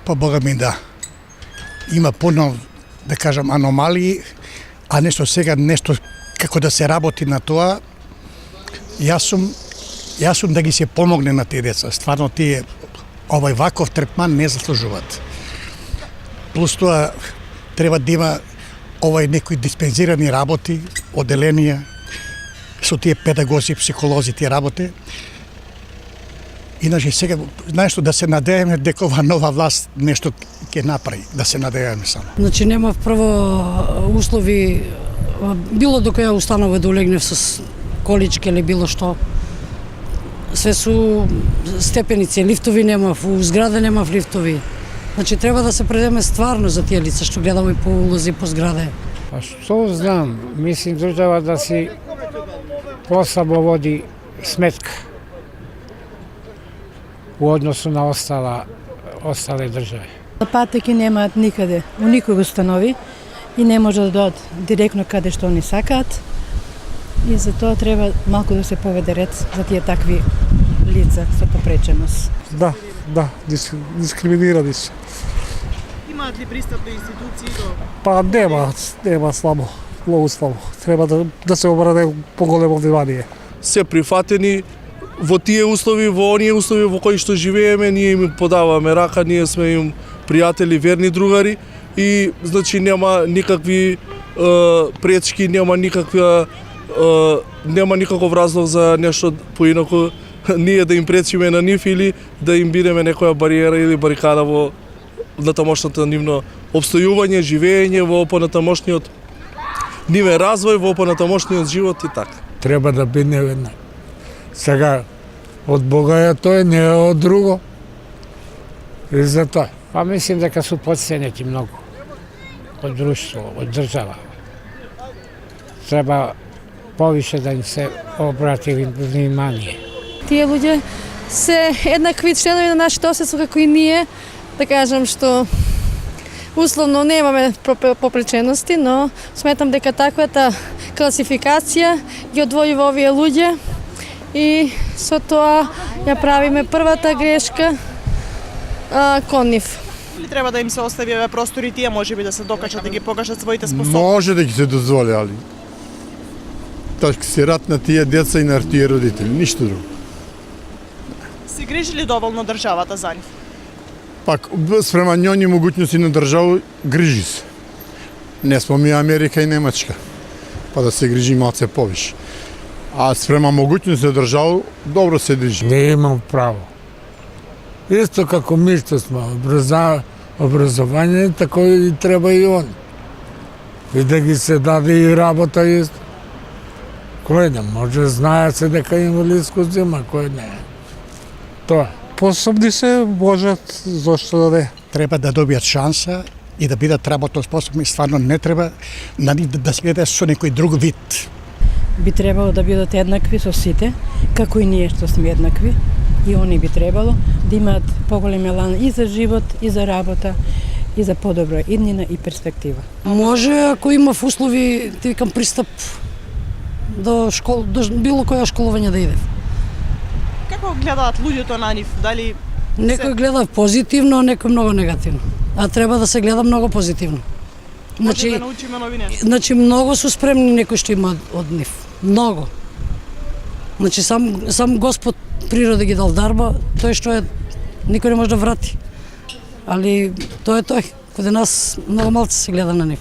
Па бога ми да. Има puno, да кажам, аномалии, а нешто сега, нешто како да се работи на тоа. Јас сум да ги се помогне на тие деца. Стварно тие овој ваков третман не заслужуваат. Плюс тоа треба да има некои диспензирани работи, оделенија со тие педагози, психолози тие работи. Иначе сега, знаеш што, да се надееме дека ова нова власт нешто ќе направи, да се надееме само. Значи нема прво услови, било до која установа да улегнев со колички или било што. Све су степеници, лифтови немав, у зграда немав лифтови. Значи треба да се предеме стварно за тие лица што гледаме по улози, по зграде. Па што знам, мислим држава да си послабо води сметка у односу на остале држави. Патеки немаат никаде, у никој установи и не може да дојдат директно каде што они сакаат. И за тоа треба малку да се поведе ред за тие такви лица со попреченост. Да, дискриминирани се. Имаат ли пристап до институции? Па нема слабо, многу слабо. Треба да се обране поголемо внимание. Се прифатени во тие услови, во оние услови во кои што живееме, ние им подаваме рака, ние сме им пријатели, верни другари и значи нема никакви пречки, нема никаков разлог за нешто поинако ние да им пречиме на нив или да им бидеме некоја бариера или барикада во натамошното нивно обстојување, живење, во понатамошниот нивен развој, во понатамошниот живот и така. Треба да биде веднак. Сега, од Бога е тоа, не е од друго. И за тоа. Па мислим дека су подценети многу од друштво, од држава. Треба повише да им се обрати внимание. Тие луѓе се еднакви членови на нашето општество како и ние, да кажам што условно немаме попречености, но сметам дека таквата класификација ги одвојува овие луѓе и со тоа ја правиме првата грешка кон нив. Или треба да им се остави простори тие можеби да се докачат да ги покажат своите способности? Може да ги се дозволи, али тоа се рад на тие деца и на тие родители, ништо друго. Се грижи ли доволно државата за нив? Пак, спрема нјони могуćности на држава, грижи се. Не смо ми Америка и Немачка, па да се грижи малце повише. А спрема могуćности на држава, добро се држи. Не имам право. Исто како ми што сме образование, тако и треба и он. И да ги се даде и работа исто. Кој не може, знае се дека инвалидско зема, кој не. Тоа. Пособни се можат, зошто да не. Треба да добијат шанса и да бидат работно способни. Стварно не треба на нив да се гледа со некој друг вид. Би требало да бидат еднакви со сите, како и ние што сме еднакви. И они би требало да имаат поголем елан и за живот, и за работа, и за подобра иднина и перспектива. Може, ако има услови, ти викам пристап до било која школување да иде. Како гледаат луѓето на нив? Дали Некој гледа позитивно, некој многу негативно. А треба да се гледа многу позитивно. може да научиме нови нешто? Значи многу су спремни некои што има од нив. Многу. Значи сам Господ природа ги дал дарба, тој што е никој не може да врати. Али тоа е тој. Каде нас многу малце се гледа на нив.